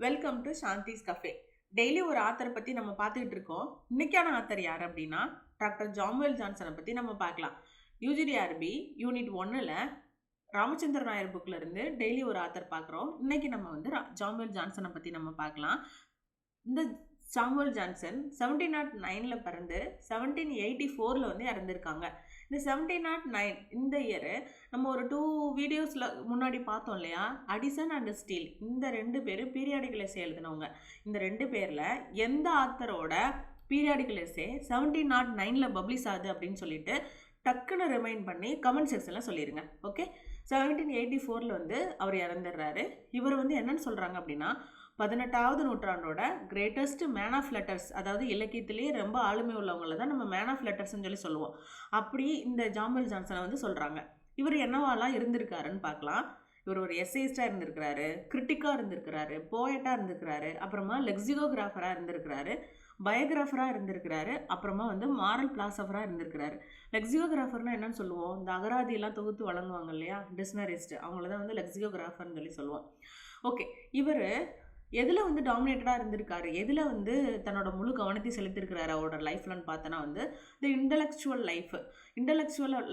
Welcome to Shanthi's cafe. Daily ஒரு ஆத்தரை பற்றி நம்ம பார்த்துக்கிட்டு இருக்கோம். இன்னைக்கான ஆத்தர் யார் அப்படின்னா டாக்டர் ஜாமுவேல் ஜான்சனை பற்றி நம்ம பார்க்கலாம். யூஜிடிஆர்பி யூனிட் 1ல் ராமச்சந்திர நாயர் புக்கில் இருந்து டெய்லி ஒரு ஆத்தர் பார்க்குறோம். இன்னைக்கு நம்ம வந்து ஜாமுவேல் ஜான்சனை பற்றி நம்ம பார்க்கலாம். இந்த சாமுவேல் ஜான்சன் 1709 பிறந்து 1784 வந்து இறந்துருக்காங்க. இந்த 1709 இந்த இயரு நம்ம ஒரு 2 வீடியோஸில் முன்னாடி பார்த்தோம் இல்லையா, அடிசன் அண்ட் ஸ்டீல் இந்த 2 பேர் பீரியாடிக்கல் எஸ்ஸே எழுதினவங்க. இந்த 2 பேரில் எந்த ஆத்தரோட பீரியாடிக்கல் எஸ்ஸே 1709 பப்ளிஷ் ஆகுது அப்படின்னு சொல்லிட்டு டக்குன்னு ரிமைண்ட் பண்ணி கமெண்ட் செக்ஷனில் சொல்லிடுங்க. ஓகே, 1784 வந்து அவர் இறந்துடுறாரு. இவர் வந்து என்னன்னு சொல்கிறாங்க அப்படின்னா 18வது நூற்றாண்டோட கிரேட்டஸ்ட் மேன் ஆஃப் லெட்டர்ஸ், அதாவது இலக்கியத்திலேயே ரொம்ப ஆளுமை உள்ளவங்கள தான் நம்ம மேன் ஆஃப் லெட்டர்ஸ்ன்னு சொல்லி சொல்லுவோம். அப்படி இந்த ஜாமுவேல் ஜான்சனை வந்து சொல்கிறாங்க. இவர் என்னவாலாம் இருந்திருக்காருன்னு பார்க்கலாம். இவர் ஒரு எஸ்ஏஸ்டாக இருந்திருக்கிறாரு, கிரிட்டிக்காக இருந்திருக்கிறாரு, போயட்டாக இருந்திருக்கிறாரு, அப்புறமா லெக்சிகோகிராஃபராக இருந்திருக்கிறாரு, பயோகிராஃபராக இருந்திருக்கிறாரு, அப்புறமா வந்து மாரல் பிலாசபராக இருந்திருக்கிறாரு. லெக்சிகோகிராஃபர்னால் என்னன்னு சொல்லுவோம், இந்த அகராதியெல்லாம் தொகுத்து வழங்குவாங்க இல்லையா, டிக்ஷனரிஸ்ட், அவங்கள தான் வந்து லெக்சிகோகிராஃபர்னு சொல்லி சொல்லுவோம். ஓகே, இவர் எதில் வந்து டாமினேட்டடாக இருந்திருக்காரு, எதில் வந்து தன்னோட முழு கவனத்தை செலுத்திருக்கிறாரு அவரோட லைஃப்லன்னு பார்த்தோன்னா வந்து இந்த இன்டலெக்சுவல்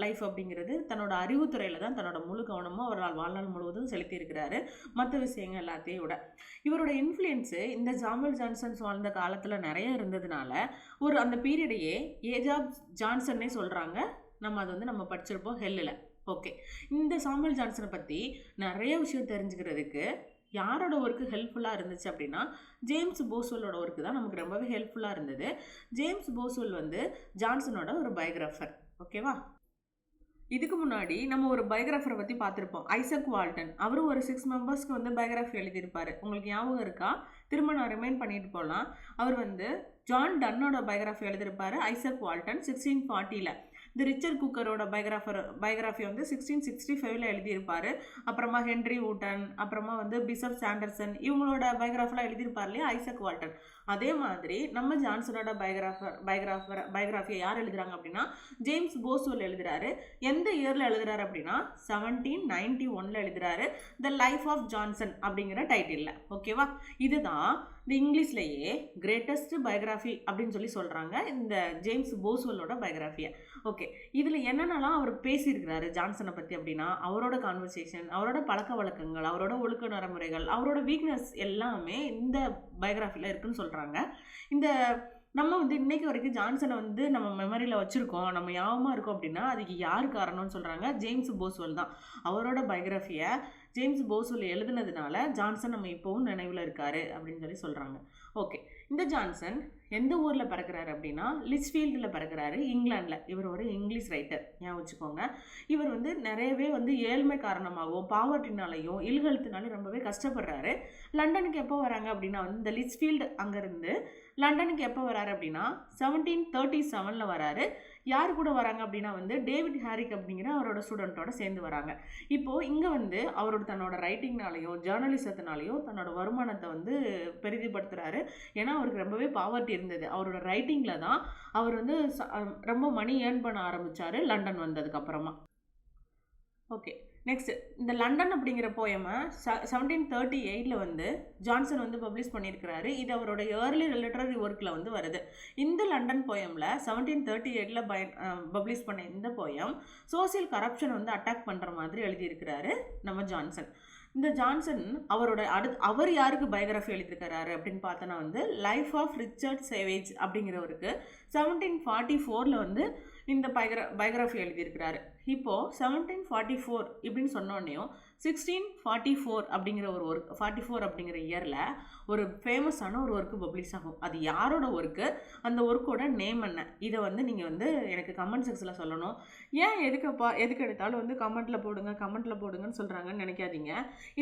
லைஃப் அப்படிங்கிறது தன்னோட அறிவுத்துறையில் தான் தன்னோட முழு கவனமும் அவரால் வாழ்நாள் முழுவதும் செலுத்தியிருக்கிறாரு, மற்ற விஷயங்கள் எல்லாத்தையும் விட. இவரோட இன்ஃப்ளூயன்ஸு இந்த சாமுவேல் ஜான்சன்ஸ் வாழ்ந்த காலத்தில் நிறைய இருந்ததுனால ஒரு அந்த பீரியடையே ஏஜ் ஆஃப் ஜான்சன்னே சொல்கிறாங்க. நம்ம அதை வந்து நம்ம படிச்சிருப்போம் ஹெல்லில். ஓகே, இந்த சாமுவேல் ஜான்சனை பற்றி நிறைய விஷயம் தெரிஞ்சுக்கிறதுக்கு யாரோட ஒர்க்கு ஹெல்ப்ஃபுல்லாக இருந்துச்சு அப்படின்னா ஜேம்ஸ் போஸ்வெல்லோட ஒர்க்கு தான் நமக்கு ரொம்பவே ஹெல்ப்ஃபுல்லாக இருந்தது. ஜேம்ஸ் போஸ்வெல் வந்து ஜான்சனோட ஒரு பயோகிராஃபர். ஓகேவா, இதுக்கு முன்னாடி நம்ம ஒரு பயோகிராஃபரை பற்றி பார்த்துருப்போம், ஐசக் வால்டன். அவரும் ஒரு 6 மெம்பர்ஸ்க்கு வந்து பயோகிராஃபி எழுதியிருப்பார். உங்களுக்கு ஞாபகம் இருக்கா? திரும்ப நான் ரிமைண்ட் பண்ணிட்டு போகலாம். அவர் வந்து ஜான் டன்னோட பயோகிராஃபி எழுதியிருப்பார், ஐசக் வால்டன் 1640. இந்த ரிச்சர்ட் குக்கரோட பயோகிராஃபி வந்து 1665 எழுதியிருப்பார். அப்புறமா ஹென்ரி வூட்டன், அப்புறமா வந்து பிஷப் சாண்டர்சன், இவங்களோட பயோகிராஃபெலாம் எழுதியிருப்பார் இல்லையா ஐசக் வால்டன். அதே மாதிரி நம்ம ஜான்சனோட பயோகிராஃபியை யார் எழுதுறாங்க அப்படின்னா ஜேம்ஸ் போஸ்வெல் எழுதுறாரு. எந்த இயரில் எழுதுறாரு அப்படின்னா 1791 எழுதுறாரு, த லைஃப் ஆஃப் ஜான்சன் அப்படிங்கிற டைட்டிலில். ஓகேவா, இதுதான் இந்த இங்கிலீஷ்லேயே கிரேட்டஸ்ட் பயோகிராஃபி அப்படின்னு சொல்லி சொல்கிறாங்க இந்த ஜேம்ஸ் போஸ்வெல்லோட பயோகிராஃபியை. ஓகே, இதில் என்னென்னலாம் அவர் பேசியிருக்கிறாரு ஜான்சனை பற்றி அப்படின்னா அவரோட கான்வர்சேஷன், அவரோட பழக்க வழக்கங்கள், அவரோட ஒழுக்க நடைமுறைகள், அவரோட வீக்னஸ் எல்லாமே இந்த பயோகிராஃபியில் இருக்குன்னு சொல்கிறாங்க. இந்த நம்ம வந்து இன்னைக்கு வரைக்கும் ஜான்சனை வந்து நம்ம மெமரியில் வச்சுருக்கோம், நம்ம ஞாபகமாக இருக்கோம் அப்படின்னா அதுக்கு யார் காரணம்னு சொல்கிறாங்க, ஜேம்ஸ் போஸ்வெல் தான். அவரோட பயோகிராஃபியை ஜேம்ஸ் போஸ்வெல் எழுதுனதுனால ஜான்சன் நம்ம இப்போவும் நினைவில் இருக்காரு அப்படின்னு சொல்லி சொல்கிறாங்க. ஓகே, இந்த ஜான்சன் எந்த ஊரில் பிறக்கிறாரு அப்படின்னா லிச்ஃபீல்டில் பிறக்கிறாரு, இங்கிலாண்டில். இவர் ஒரு இங்கிலீஷ் ரைட்டர், ஞாபகம் வச்சுக்கோங்க. இவர் வந்து நிறையவே வந்து ஏழ்மை காரணமாகவும் பாவர்ட்டினாலையும் இல்ஹெல்த்தினாலையும் ரொம்பவே கஷ்டப்படுறாரு. லண்டனுக்கு எப்போ வராங்க அப்படின்னா வந்து இந்த லிச்ஃபீல்டு அங்கேருந்து லண்டனுக்கு எப்போ வராரு அப்படின்னா 1737 வராரு. யார் கூட வராங்க அப்படின்னா வந்து டேவிட் ஹாரிக் அப்படிங்கிற அவரோட ஸ்டூடெண்ட்டோட சேர்ந்து வராங்க. இப்போது இங்கே வந்து அவரோட தன்னோட ரைட்டிங்னாலையும் ஜேர்னலிசத்தினாலையும் தன்னோட வருமானத்தை வந்து பெரிதிப்படுத்துகிறாரு. ஏன்னா அவருக்கு ரொம்பவே பாவர்ட்டி இருந்தது. அவரோட ரைட்டிங்கில் தான் அவர் வந்து ரொம்ப மணி ஏர்ன் பண்ண ஆரம்பித்தார் லண்டன் வந்ததுக்கப்புறமா. ஓகே, நெக்ஸ்ட் இந்த லண்டன் அப்படிங்கிற போயமை 1738 வந்து ஜான்சன் வந்து பப்ளிஷ் பண்ணியிருக்கிறாரு. இது அவரோட ஏர்லி லிட்டரரி ஒர்க்கில் வந்து வருது. இந்த லண்டன் போயமில் 1738 பப்ளிஷ் பண்ண இந்த போயம் சோசியல் கரப்ஷன் வந்து அட்டாக் பண்ணுற மாதிரி எழுதியிருக்கிறாரு நம்ம ஜான்சன். இந்த ஜான்சன் அவரோட அவர் யாருக்கு பயோகிராஃபி எழுதியிருக்கிறாரு அப்படின்னு பார்த்தோன்னா வந்து லைஃப் ஆஃப் ரிச்சர்ட் சேவேஜ் அப்படிங்கிறவருக்கு 1744 வந்து இந்த பயோகிராஃபி எழுதியிருக்கிறாரு. இப்போது 1744 இப்படின்னு சொன்னோடனையும் 1644 அப்படிங்கிற ஒரு ஒர்க் 44 அப்படிங்கிற இயரில் ஒரு ஃபேமஸான ஒரு ஒர்க்கு பப்ளிஷ் ஆகும். அது யாரோட ஒர்க்கு, அந்த ஒர்க்கோட நேம் என்ன, இதை வந்து நீங்கள் வந்து எனக்கு கமெண்ட் செக்ஷனில் சொல்லணும். ஏன் எதுக்கு எடுத்தாலும் வந்து கமெண்ட்டில் போடுங்கன்னு சொல்கிறாங்கன்னு நினைக்காதீங்க.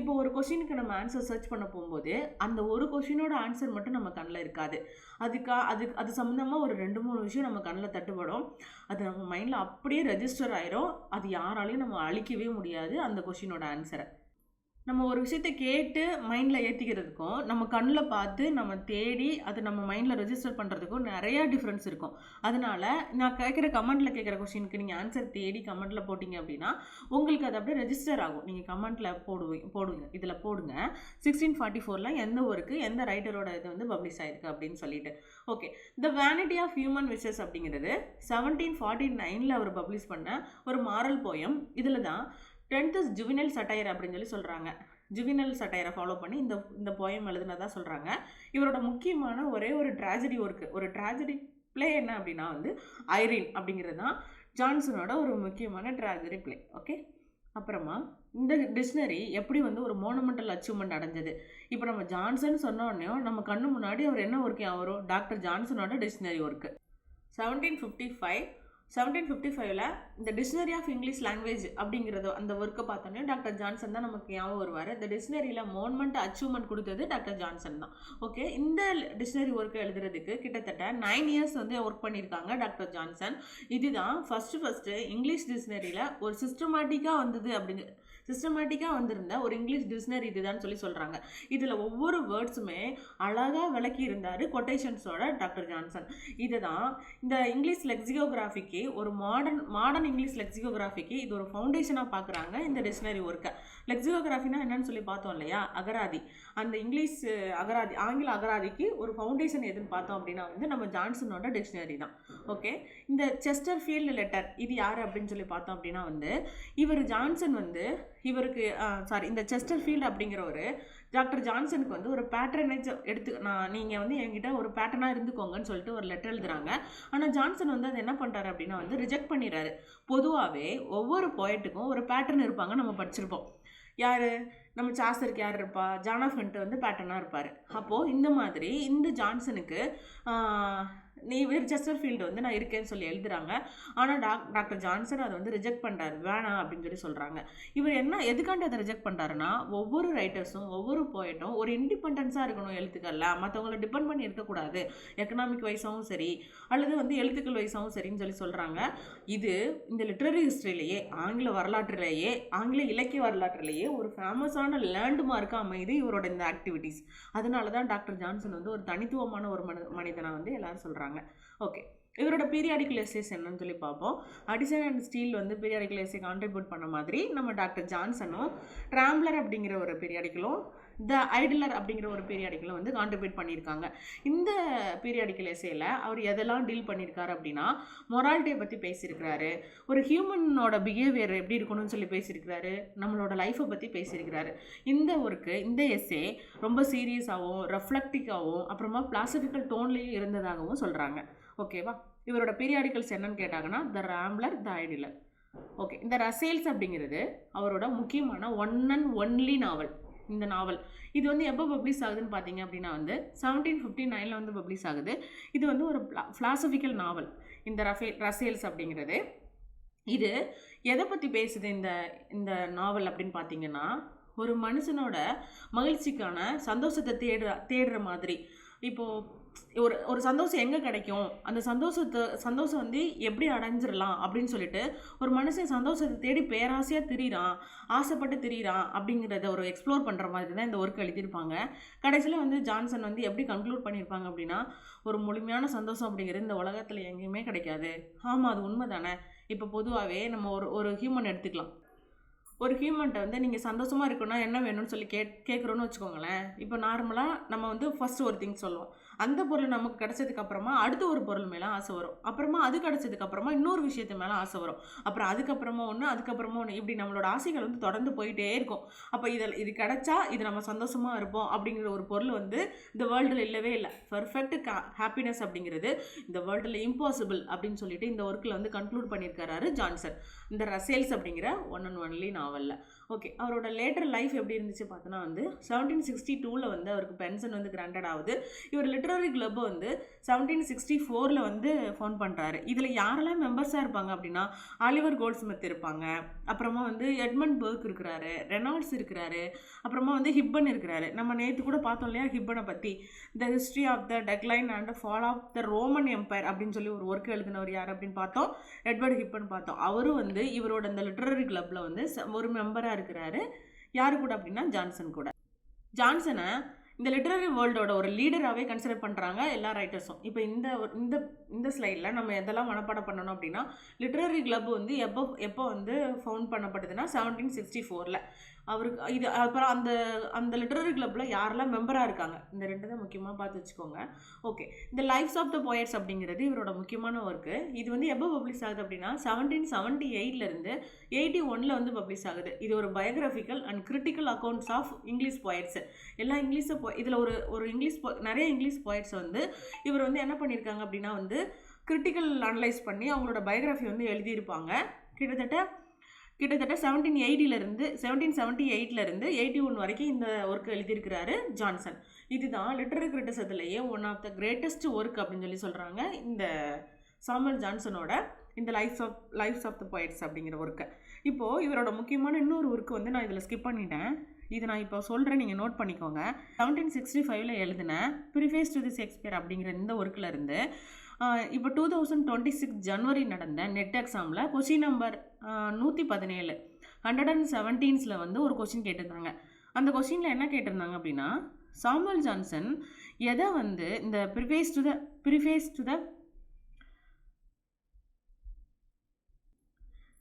இப்போ ஒரு கொஷினுக்கு நம்ம ஆன்சர் சர்ச் பண்ண போகும்போது அந்த ஒரு கொஷினோட ஆன்சர் மட்டும் நம்ம கண்ணில் இருக்காது. அது சம்மந்தமாக ஒரு 2-3 விஷயம் நம்ம கண்ணில் தட்டுப்படும். அது நம்ம மைண்டில் அப்படியே ரெஜிஸ்டர் ஆயிரும். அது யாராலையும் நம்ம அழிக்கவே முடியாது அந்த கொஷினோட ஆன்சரை. நம்ம ஒரு விஷயத்த கேட்டு மைண்டில் ஏற்றிக்கிறதுக்கும் நம்ம கண்ணில் பார்த்து நம்ம தேடி அது நம்ம மைண்டில் ரெஜிஸ்டர் பண்ணுறதுக்கும் நிறையா டிஃப்ரென்ஸ் இருக்கும். அதனால நான் கேட்குற கமெண்ட்டில் கேட்குற கொஷினுக்கு நீங்கள் ஆன்சர் தேடி கமெண்ட்டில் போட்டிங்க அப்படின்னா உங்களுக்கு அது அப்படியே ரெஜிஸ்டர் ஆகும். நீங்கள் கமெண்ட்டில் போடுங்க இதில் போடுங்க 1644 எந்த ஊருக்கு எந்த ரைட்டரோட இது வந்து பப்ளிஷ் ஆயிருக்கு அப்படின்னு சொல்லிட்டு. Okay, the vanity of human wishes அப்படிங்கிறது 1749 அவர் பப்ளிஷ் பண்ண ஒரு மாரல் போயம். இதில் தான் 10th ஜுவினல் சட்டையர் அப்படின்னு சொல்லி சொல்கிறாங்க. ஜுவினல் சட்டையரை ஃபாலோ பண்ணி இந்த போயம் எழுதுனதா சொல்கிறாங்க. இவரோட முக்கியமான ஒரே ஒரு ட்ராஜடி ஒர்க்கு, ஒரு ட்ராஜடி பிளே என்ன அப்படின்னா வந்து ஐரின் அப்படிங்கிறது தான் ஜான்சனோட ஒரு முக்கியமான ட்ராஜடி பிளே. ஓகே, அப்புறமா இந்த டிக்ஷனரி எப்படி வந்து ஒரு மோனமெண்டல் அச்சீவ்மெண்ட் அடைஞ்சது. இப்போ நம்ம ஜான்சன் சொன்ன உடனே நம்ம கண்ணு முன்னாடி அவர் என்ன ஒர்க்கு வரும்? Doctor ஜான்சனோட dictionary work. 1755 இந்த டிக்ஷனரி ஆஃப் இங்கிலீஷ் லாங்குவேஜ் அப்படிங்கிறது அந்த ஒர்க்கை பார்த்தோன்னே டாக்டர் ஜான்சன் தான் நமக்கு ஞாபகம் வருவார். இந்த டிக்ஷனரியில் மோன்மெண்ட் அச்சீவ்மெண்ட் கொடுத்தது டாக்டர் ஜான்சன் தான். ஓகே, இந்த டிக்ஷனரி ஒர்க்கை எழுதுறதுக்கு கிட்டத்தட்ட 9 இயர்ஸ் வந்து ஒர்க் பண்ணியிருக்காங்க டாக்டர் ஜான்சன். இதுதான் ஃபஸ்ட்டு இங்கிலீஷ் டிக்ஷனரியில் ஒரு சிஸ்டமேட்டிக்காக வந்திருந்த ஒரு இங்கிலீஷ் டிக்ஷனரி இதுதான் சொல்லி சொல்கிறாங்க. இதில் ஒவ்வொரு வேர்ட்ஸுமே அழகாக விளக்கி இருந்தார் கொட்டேஷன்ஸோட டாக்டர் ஜான்சன். இதை தான் இந்த இங்கிலீஷ் லெக்சிகோகிராஃபிக்கு ஒரு மாடர்ன் இங்கிலீஷ் லெக்சிகோகிராஃபிக்கு இது ஒரு ஃபவுண்டேஷனாக பார்க்குறாங்க இந்த டிக்ஷனரி ஒர்க்கை. லெக்சிகோகிராஃபினா என்னன்னு சொல்லி பார்த்தோம் இல்லையா, அகராதி. அந்த இங்கிலீஷ் அகராதி, ஆங்கில அகராதிக்கு ஒரு ஃபவுண்டேஷன் எதுன்னு பார்த்தோம் அப்படின்னா வந்து நம்ம ஜான்சனோட டிக்ஷனரி தான். ஓகே, இந்த செஸ்டர்ஃபீல்டு லெட்டர் இது யார் அப்படின்னு சொல்லி பார்த்தோம் அப்படின்னா வந்து இவர் ஜான்சன் வந்து இந்த செஸ்டர்ஃபீல்டு அப்படிங்கிற ஒரு டாக்டர் ஜான்சனுக்கு வந்து ஒரு பேட்டர்னேஜ் நீங்கள் வந்து என்கிட்ட ஒரு பேட்டர்னாக இருந்துக்கோங்கன்னு சொல்லிட்டு ஒரு லெட்டர் எழுதுறாங்க. ஆனால் ஜான்சன் வந்து அது என்ன பண்ணுறாரு அப்படின்னா வந்து ரிஜெக்ட் பண்ணிடுறாரு. பொதுவாகவே ஒவ்வொரு போய்ட்டுக்கும் ஒரு பேட்டர்ன் இருப்பாங்க, நம்ம படிச்சிருப்போம். யார்? நம்ம சாசருக்கு யார் இருப்பா? ஜான் ஆஃப் ஹண்ட் வந்து பேட்டர்னாக இருப்பார். அப்போது இந்த மாதிரி இந்த ஜான்சனுக்கு செஸ்டர்ஃபீல்டு வந்து நான் இருக்கேன்னு சொல்லி எழுதுறாங்க. ஆனால் டாக்டர் ஜான்சன் அதை வந்து ரிஜெக்ட் பண்ணுறாரு, வேணாம் அப்படின்னு சொல்கிறாங்க. இவர் எதுக்காண்டி அதை ரிஜெக்ட் பண்ணுறாருன்னா, ஒவ்வொரு ரைட்டர்ஸும் ஒவ்வொரு போய்ட்டும் ஒரு இண்டிபெண்டன்ஸாக இருக்கணும் எழுத்துக்கள்ல, மற்றவங்களை டிபெண்ட் பண்ணி இருக்கக்கூடாது, எக்கனாமிக் வைஸாகவும் சரி அல்லது வந்து எழுத்துக்கள் வைஸாகவும் சரின்னு சொல்லி சொல்கிறாங்க. இது இந்த லிட்ரரி ஹிஸ்ட்ரியிலேயே, ஆங்கில இலக்கிய வரலாற்றிலேயே ஒரு ஃபேமஸான லேண்ட்மார்க்காக அமைது இவரோட இந்த ஆக்டிவிட்டீஸ். அதனால தான் டாக்டர் ஜான்சன் வந்து ஒரு தனித்துவமான ஒரு மனிதனாக வந்து எல்லாரும் சொல்கிறாங்க. ஓகே, இவரோட பீரியாடிக்கல் எஸ்ஸேஸ் என்னன்னு சொல்லி பார்ப்போம். அடிசன் அண்ட் ஸ்டீல் வந்து பீரியாடிக்கல் எஸ்ஸே கான்ட்ரிபியூட் பண்ண மாதிரி நம்ம டாக்டர் ஜான்சனும் ராம்ப்லர் அப்படிங்கிற ஒரு பீரியாடிக்கலும் த ஐடிலர் அப்படிங்கிற ஒரு பீரியாடிக்கலும் வந்து கான்ட்ரிபியூட் பண்ணியிருக்காங்க. இந்த பீரியாடிக்கல் எஸ்ஸேல அவர் எதெல்லாம் டீல் பண்ணியிருக்காரு அப்படின்னா, மொராலிட்டியை பற்றி பேசியிருக்கிறாரு, ஒரு ஹியூமனோட பிஹேவியர் எப்படி இருக்கணும்னு சொல்லி பேசியிருக்கிறாரு, நம்மளோட லைஃப்பை பற்றி பேசியிருக்கிறாரு. இந்த எஸ்ஸே ரொம்ப சீரியஸாகவும் ரெஃப்ளெக்டிக்காகவும் அப்புறமா பிலாசபிக்கல் டோன்லேயும் இருந்ததாகவும் சொல்கிறாங்க. ஓகேவா, இவரோட பீரியாடிக்கல்ஸ் என்னன்னு கேட்டாங்கன்னா த ராம்ப்லர், த ஐடிலர். ஓகே, இந்த ரசேல்ஸ் அப்படிங்கிறது அவரோட முக்கியமான ஒன் அண்ட் ஒன்லி நாவல். இந்த நாவல் இது வந்து எப்போ பப்ளிஷ் ஆகுதுன்னு பார்த்தீங்க அப்படின்னா வந்து 1759 வந்து பப்ளிஷ் ஆகுது. இது வந்து ஒரு ஃபிலாசபிக்கல் நாவல் இந்த ரசேல்ஸ் அப்படிங்கிறது. இது எதை பற்றி பேசுது இந்த நாவல் அப்படின்னு பார்த்தீங்கன்னா, ஒரு மனுஷனோட மகிழ்ச்சிக்கான சந்தோஷத்தை தேடுற மாதிரி. இப்போது ஒரு சந்தோஷம் எங்கே கிடைக்கும், அந்த சந்தோஷம் வந்து எப்படி அடைஞ்சிடலாம் அப்படின்னு சொல்லிட்டு ஒரு மனுஷன் சந்தோஷத்தை தேடி பேராசையாக ஆசைப்பட்டு திரியிறான் அப்படிங்கிறத ஒரு எக்ஸ்ப்ளோர் பண்ணுற மாதிரி தான் இந்த ஒர்க் எழுதியிருப்பாங்க. கடைசியில் வந்து ஜான்சன் வந்து எப்படி கன்க்ளூட் பண்ணியிருப்பாங்க அப்படின்னா, ஒரு முழுமையான சந்தோஷம் அப்படிங்கிறது இந்த உலகத்தில் எங்கேயுமே கிடைக்காது. ஆமாம், அது உண்மை தானே. இப்போ பொதுவாகவே நம்ம ஒரு ஹியூமன் எடுத்துக்கலாம். ஒரு ஹியூமன்ட்ட வந்து நீங்கள் சந்தோஷமாக இருக்கணும்னா என்ன வேணும்னு சொல்லி கேட்குறோன்னு வச்சுக்கோங்களேன். இப்போ நார்மலாக நம்ம வந்து ஃபஸ்ட்டு ஒரு திங்ஸ் சொல்லுவோம். அந்த பொருள் நமக்கு கிடச்சதுக்கப்புறமா அடுத்த ஒரு பொருள் மேலே ஆசை வரும். அப்புறமா அது கிடச்சதுக்கப்புறமா இன்னொரு விஷயத்து மேலே ஆசை வரும். அப்புறம் அதுக்கப்புறமா ஒன்று இப்படி நம்மளோட ஆசைகள் வந்து தொடர்ந்து போயிட்டே இருக்கும். அப்போ இது கிடச்சா இது நம்ம சந்தோஷமாக இருப்போம் அப்படிங்கிற ஒரு பொருள் வந்து இந்த வேர்ல்டில் இல்லவே இல்லை. பர்ஃபெக்ட் ஹாப்பினஸ் அப்படிங்கிறது இந்த வேர்ல்டில் இம்பாசிபிள் அப்படின்னு சொல்லிட்டு இந்த ஒர்க்கில் வந்து கன்க்ளூட் பண்ணியிருக்காரு ஜான்சன் இந்த ரசேல்ஸ் அப்படிங்கிற ஒன் அண்ட் ஒன்லி நாவலில். ஓகே, அவரோட லேட்டர் லைஃப் எப்படி இருந்துச்சு பார்த்தோன்னா வந்து 1762 வந்து அவருக்கு பென்ஷன் வந்து கிராண்டட் ஆகுது. இவர் லிட்ரரி கிளப்பை வந்து 1764 வந்து ஃபவுண்ட் பண்ணுறாரு. இதில் யாரெல்லாம் மெம்பர்ஸாக இருப்பாங்க அப்படின்னா, ஆலிவர் கோல்ட்ஸ்மித் இருப்பாங்க, அப்புறமா வந்து எட்மண்ட் பர்க் இருக்கிறாரு, ரெனால்ட்ஸ் இருக்கிறாரு, அப்புறமா வந்து ஹிப்பன் இருக்கிறாரு. நம்ம நேற்று கூட பார்த்தோம் இல்லையா ஹிப்பனை பற்றி, the history of the decline and fall of the Roman empire அப்படின்னு சொல்லி ஒரு ஒர்க் எழுதினவர் யார் அப்படின்னு பார்த்தோம், எட்வர்ட் ஹிப்பன் பார்த்தோம். அவரும் வந்து இவரோட இந்த லிட்ரரி கிளப்பில் வந்து ஒரு மெம்பராக இருக்கிறாரு. யாரு கூட அப்படின்னா ஜான்சன் கூட. ஜான்சனை இந்த லிட்ரரி வேர்ல்டோட ஒரு லீடராகவே கன்சிடர் பண்ணுறாங்க எல்லா ரைட்டர்ஸும். இப்போ இந்த இந்த ஸ்லைடில் நம்ம எதெல்லாம் மனப்பாடம் பண்ணணும் அப்படின்னா, லிட்ரரி கிளப் வந்து எப்போ வந்து ஃபவுண்ட் பண்ணப்பட்டதுன்னா 1764. அவருக்கு இது அப்புறம் அந்த லிட்ரரி கிளப்பில் யாரெல்லாம் மெம்பராக இருக்காங்க, இந்த ரெண்டு தான் முக்கியமாக பார்த்து வச்சுக்கோங்க. ஓகே, இந்த லைஃப்ஸ் ஆஃப் த போயட்ஸ் அப்படிங்கிறது இவரோட முக்கியமான ஒர்க்கு. இது வந்து எப்போ பப்ளிஷ் ஆகுது அப்படின்னா 1778 81 வந்து பப்ளிஷ் ஆகுது. இது ஒரு biographical and critical accounts of English poets. எல்லா இதில் ஒரு நிறைய இங்கிலீஷ் போயட்ஸ் வந்து இவர் வந்து என்ன பண்ணியிருக்காங்க அப்படின்னா வந்து கிரிட்டிக்கல் அனலைஸ் பண்ணி அவங்களோட பயோகிராஃபி வந்து எழுதியிருப்பாங்க. கிட்டத்தட்ட 1778 81 வரைக்கும் இந்த ஒர்க் எழுதியிருக்கிறாரு ஜான்சன். இதுதான் லிட்டரரி கிரிட்டிசத்திலேயே one of the greatest work அப்படின்னு சொல்லி சொல்கிறாங்க இந்த சாமுவல் ஜான்சனோட இந்த லைஃப்ஸ் ஆஃப் த போயட்ஸ் அப்படிங்கிற ஒர்க்கை. இப்போது இவரோட முக்கியமான இன்னொரு ஒர்க்கு வந்து நான் இதில் ஸ்கிப் பண்ணிட்டேன். இது நான் இப்போ சொல்கிறேன், நீங்கள் நோட் பண்ணிக்கோங்க. 1765 எழுதின ப்ரிஃபேஸ் டு தி ஷேக்ஸ்பியர் அப்படிங்கிற இந்த ஒர்க்கில் இருந்து இப்போ 2026 ஜனவரி நடந்த நெட் எக்ஸாமில் கொஷின் நம்பர் 117 117 வந்து ஒரு கொஷின் கேட்டிருந்தாங்க. அந்த கொஷினில் என்ன கேட்டிருந்தாங்க அப்படின்னா, சாமுவல் ஜான்சன் எதை வந்து இந்த ப்ரிஃபேஸ் டு த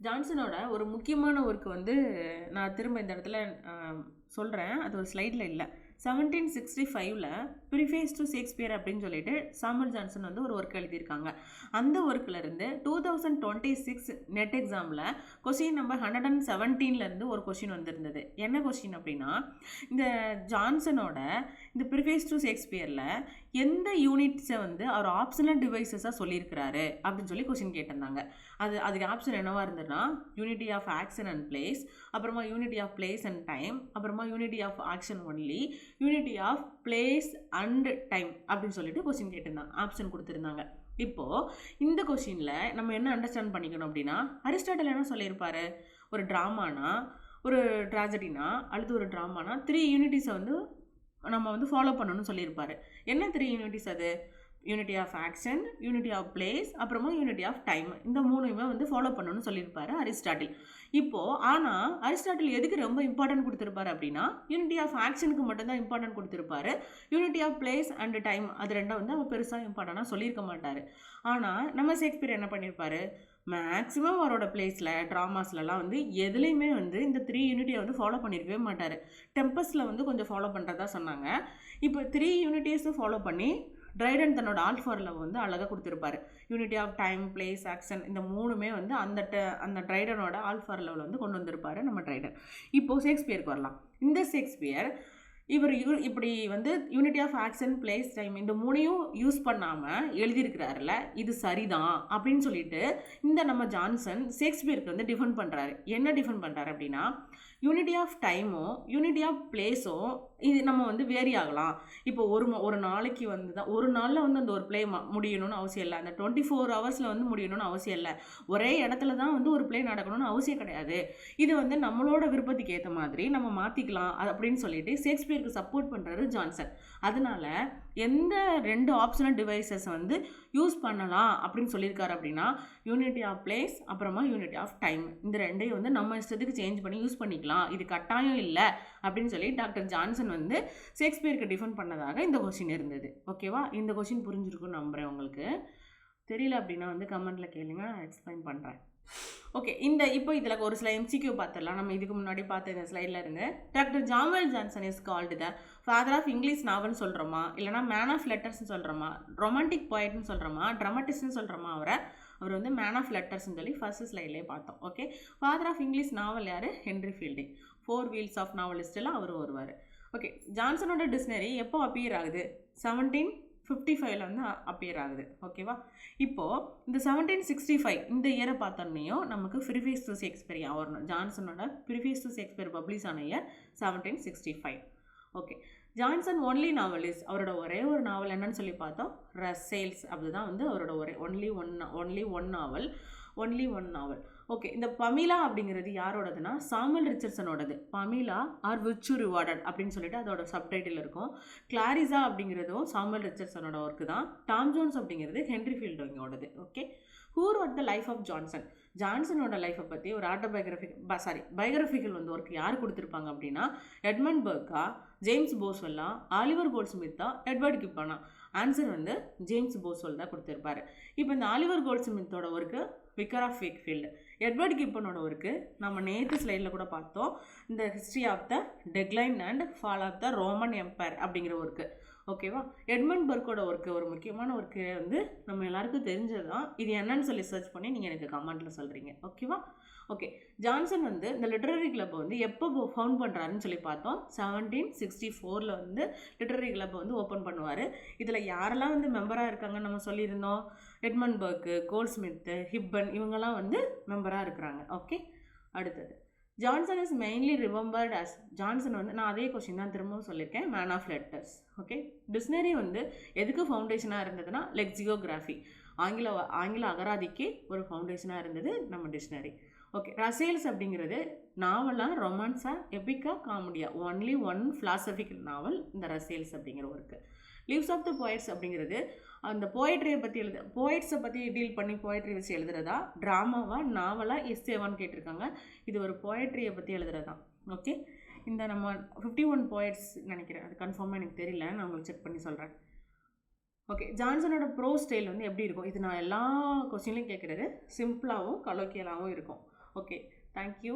ஜான்சனோட ஒரு முக்கியமான ஒர்க்கு வந்து நான் திரும்ப இந்த இடத்துல சொல்கிறேன், அது ஒரு ஸ்லைடில் இல்லை. 1765 ப்ரிஃபேஸ் டு ஷேக்ஸ்பியர் அப்படின்னு சொல்லிட்டு சாமுவல் ஜான்சன் வந்து ஒரு ஒர்க் எழுதியிருக்காங்க. அந்த ஒர்க்கில் இருந்து 2026 நெட் எக்ஸாமில் கொஷின் நம்பர் 117 ஒரு கொஷின் வந்திருந்தது. என்ன கொஷின் அப்படின்னா, இந்த ஜான்சனோட இந்த ப்ரிஃபேஸ் டு ஷேக்ஸ்பியரில் எந்த யூனிட்ஸை வந்து அவர் ஆப்ஷனல் டிவைசஸாக சொல்லியிருக்கிறாரு அப்படின்னு சொல்லி கொஷின் கேட்டிருந்தாங்க. அதுக்கு ஆப்ஷன் என்னவாக இருந்ததுன்னா, unity of action and place, அப்புறமா unity of place and time, அப்புறமா unity of action only, unity of place and time அப்படின்னு சொல்லிட்டு கொஸ்டின் கேட்டிருந்தாங்க, ஆப்ஷன் கொடுத்துருந்தாங்க. இப்போது இந்த கொஷினில் நம்ம என்ன அண்டர்ஸ்டாண்ட் பண்ணிக்கணும் அப்படின்னா, அரிஸ்டாட்டில் என்ன சொல்லியிருப்பாரு, ஒரு ட்ராமானா ஒரு ட்ராஜடினா அல்லது ஒரு ட்ராமானா 3 யூனிட்டிஸை வந்து நம்ம வந்து ஃபாலோ பண்ணணும்னு சொல்லியிருப்பாரு. என்ன 3 யூனிட்டிஸ் அது? Unity of action, unity of place, அப்புறமா யூனிட்டி ஆஃப் டைம். இந்த மூணுமே வந்து ஃபாலோ பண்ணணும்னு சொல்லியிருப்பாரு அரிஸ்டாட்டில். இப்போது ஆனால் அரிஸ்டாட்டில் எதுக்கு ரொம்ப இம்பார்ட்டன்ட் கொடுத்துருப்பாரு அப்படின்னா, யூனிட்டி ஆஃப் ஆக்ஷனுக்கு மட்டும்தான் இம்பார்ட்டன்ட் கொடுத்துருப்பாரு. Unity of place and time அது ரெண்டும் வந்து அவர் பெருசாக இம்பார்ட்டண்ட்டாக சொல்லியிருக்க மாட்டார். ஆனால் நம்ம ஷேக்ஸ்பியர் என்ன பண்ணியிருப்பாரு, மேக்ஸிமம் அவரோட பிளேஸில் ட்ராமாஸ்லலாம் வந்து எதுலேயுமே வந்து இந்த 3 யூனிட்டியை வந்து ஃபாலோ பண்ணியிருக்கவே மாட்டார். டெம்பஸில் வந்து கொஞ்சம் ஃபாலோ பண்ணுறதா சொன்னாங்க. இப்போ 3 யூனிட்டிஸும் ஃபாலோ பண்ணி ட்ரைடன் தன்னோட ஆல்ஃபாரில் வந்து அழகாக கொடுத்துருப்பாரு. Unity of time, place, action இந்த மூணுமே வந்து அந்த ட்ரைடனோட ஆல்ஃபார் லெவலில் வந்து கொண்டு வந்திருப்பாரு நம்ம ட்ரைடன். இப்போது ஷேக்ஸ்பியருக்கு வரலாம். இந்த ஷேக்ஸ்பியர் இவர் இப்படி வந்து unity of action, place, time இந்த மூணையும் யூஸ் பண்ணாமல் எழுதியிருக்கிறாருல, இது சரிதான் அப்படின்னு சொல்லிட்டு இந்த நம்ம ஜான்சன் ஷேக்ஸ்பியருக்கு வந்து டிஃபெண்ட் பண்ணுறாரு. என்ன டிஃபெண்ட் பண்ணுறாரு அப்படின்னா, யூனிட்டி ஆஃப் டைமும் யூனிட்டி ஆஃப் பிளேஸும் இது நம்ம வந்து வேரி ஆகலாம். இப்போ ஒரு நாளைக்கு வந்து தான் ஒரு நாளில் வந்து அந்த ஒரு ப்ளே முடியணும்னு அவசியம் இல்லை. அந்த 24 ஹவர்ஸில் வந்து முடியணும்னு அவசியம் இல்லை. ஒரே இடத்துல தான் வந்து ஒரு ப்ளே நடக்கணும்னு அவசியம் கிடையாது. இது வந்து நம்மளோட விருப்பத்துக்கு ஏற்ற மாதிரி நம்ம மாற்றிக்கலாம் அப்படின்னு சொல்லிட்டு ஷேக்ஸ்பியருக்கு சப்போர்ட் பண்ணுறாரு ஜான்சன். அதனால எந்த 2 ஆப்ஷனல் டிவைசஸ் வந்து யூஸ் பண்ணலாம் அப்படின்னு சொல்லியிருக்காரு அப்படின்னா, யூனிட்டி ஆஃப் பிளேஸ் அப்புறமா யூனிட்டி ஆஃப் டைம் இந்த ரெண்டையும் வந்து நம்ம இஷ்டத்துக்கு சேஞ்ச் பண்ணி யூஸ் பண்ணிக்கலாம், இது கட்டாயம் இல்லை அப்படின்னு சொல்லி டாக்டர் ஜான்சன் வந்து ஷேக்ஸ்பியருக்கு டிஃபெண்ட் பண்ணதாக இந்த கொஸ்டின் இருந்தது. ஓகேவா? இந்த கொஸ்டின் புரிஞ்சிருக்குன்னு நம்புகிறேன். உங்களுக்கு தெரியல அப்படின்னா வந்து கமெண்ட்டில் கேளுங்க, நான் எக்ஸ்பிளைன் பண்ணுறேன். ஓகே, இப்போ இதில் ஒரு சில எம்சிக்யூ பார்த்துடலாம். நம்ம இதுக்கு முன்னாடி பார்த்த இந்த ஸ்லைடில் இருந்து, doctor Samuel Johnson is called the father of English நாவல்னு சொல்கிறோமா, இல்லைனா மேன் ஆஃப் லெட்டர்ஸ்னு சொல்கிறோமா, ரொமான்டிக் போய்ட்னு சொல்கிறோமா, ட்ராமட்டிஸ்ட்னு சொல்கிறோமா, அவர் வந்து மேன் ஆஃப் லெட்டர்ஸ்னு சொல்லி ஃபர்ஸ்ட் ஸ்லைட்லேயே பார்த்தோம். ஓகே, ஃபாதர் ஆஃப் இங்கிலீஷ் நாவல் யார்? Henry fielding. 4 வீல்ஸ் ஆஃப் நாவலிஸ்ட்டில் அவர் வருவார். ஓகே, ஜான்சனோட டிக்ஷனரி எப்போ அப்பியர் ஆகுது? 1755 வந்து அப்பியர் ஆகுது. ஓகேவா? இப்போது இந்த 1765 இந்த இயரை பார்த்தோன்னையும் நமக்கு ப்ரிஃபேஸ் டு ஷேக்ஸ்பியர் வரணும். ஜான்சனோட ப்ரிஃபேஸ் டு ஷேக்ஸ்பியர் பப்ளிஷ் ஆன year 1765. Okay, Johnson only novelist. அவரோட ஒரே ஒரு நாவல் என்னன்னு சொல்லி பார்த்தோம், ரசேல்ஸ். அப்படிதான் வந்து அவரோட ஒன்லி ஒன் நாவல். ஓகே, இந்த பமீலா அப்படிங்கிறது யாரோடதுன்னா சாமுவல் ரிச்சர்ட்சனோடது. பமீலா ஆர் விர்ச்சு ரிவார்டட் அப்படின்னு சொல்லிட்டு அதோட சப்டைட்டில் இருக்கும். கிளாரிசா அப்படிங்கிறதும் சாமுவல் ரிச்சர்ட்சனோட ஒர்க்கு தான். டாம் ஜோன்ஸ் அப்படிங்கிறது ஹென்ரி ஃபீல்டிங்கோடது. Okay, who wrote the life of Johnson? ஜான்சனோட லைஃப்பை பற்றி ஒரு பயோகிராஃபிக்கல் வந்து ஒர்க் யார் கொடுத்துருப்பாங்க அப்படின்னா எட்மண்ட் பர்க்கா, ஜேம்ஸ் போஸ்வெல்லா, ஆலிவர் கோல்ட்ஸ்மித்தா, எட்வர்ட் கிப்பனா. ஆன்சர் வந்து ஜேம்ஸ் போஸ்வெல் தான் கொடுத்துருப்பாரு. இப்போ இந்த ஆலிவர் கோல்ட்ஸ்மித்தோட work wicker of Wakefield, Edward கிப்பனோட ஒர்க்கு நம்ம நேற்று ஸ்லைடில் கூட பார்த்தோம், இந்த history of the decline and fall of the Roman Empire அப்படிங்கிற ஒர்க்கு. ஓகேவா? எட்மண்ட் பர்க்கோட ஒர்க்கு ஒரு முக்கியமான ஒர்க்கு வந்து நம்ம எல்லாருக்கும் தெரிஞ்சது தான். இது என்னன்னு சொல்லி சர்ச் பண்ணி நீங்கள் எனக்கு கமெண்ட்டில் சொல்கிறீங்க. ஓகேவா? ஓகே, ஜான்சன் வந்து இந்த லிட்ரரி கிளப்பை வந்து எப்போ ஃபவுண்ட் பண்ணுறாருன்னு சொல்லி பார்த்தோம். 1764 வந்து லிட்ரரி கிளப்பை வந்து ஓப்பன் பண்ணுவார். இதில் யாரெல்லாம் வந்து மெம்பராக இருக்காங்கன்னு நம்ம சொல்லியிருந்தோம். எட்மண்ட் பர்க்கு, கோல்ட்ஸ்மித்து, ஹிப்பன், இவங்கெல்லாம் வந்து மெம்பராக இருக்கிறாங்க. ஓகே, அடுத்தது Johnson is mainly remembered as, Johnson வந்து நான் அதே கொஸ்டின் தான் திரும்பவும் சொல்லியிருக்கேன், man of letters. Okay, dictionary வந்து எதுக்கு ஃபவுண்டேஷனாக இருந்ததுன்னா லெக்சிகோகிராஃபி, ஆங்கில அகராதிக்கு ஒரு ஃபவுண்டேஷனாக இருந்தது நம்ம டிக்ஷனரி. ஓகே, ரசேல்ஸ் அப்படிங்கிறது நாவலாக, ரொமான்ஸா, எபிக்கா, காமெடியா, ஒன்லி ஒன் ஃபிலாசபிக்கல் நாவல் இந்த ரசேல்ஸ் அப்படிங்கிற work. Lives of the poets அப்படிங்கிறது அந்த போய்ட்ரியை பற்றி போய்ட்ஸை பற்றி டீல் பண்ணி போய்ட்ரி வச்சு எழுதுறதா, ட்ராமாவா, நாவலா, எஸ்ஸேவான்னு கேட்டிருக்காங்க. இது ஒரு போய்ட்ரியை பற்றி எழுதுறதா. ஓகே, இந்த நம்ம 51 போய்ட்ஸ் நினைக்கிறேன், அது கன்ஃபார்மாக எனக்கு தெரியல, நான் உங்களுக்கு செக் பண்ணி சொல்கிறேன். ஓகே, ஜான்சனோட ப்ரோ ஸ்டைல் வந்து எப்படி இருக்கும்? இது நான் எல்லா கொஸ்டின்லையும் கேட்குறது சிம்பிளாகவும் கலோக்கியலாகவும் இருக்கும். Okay, thank you.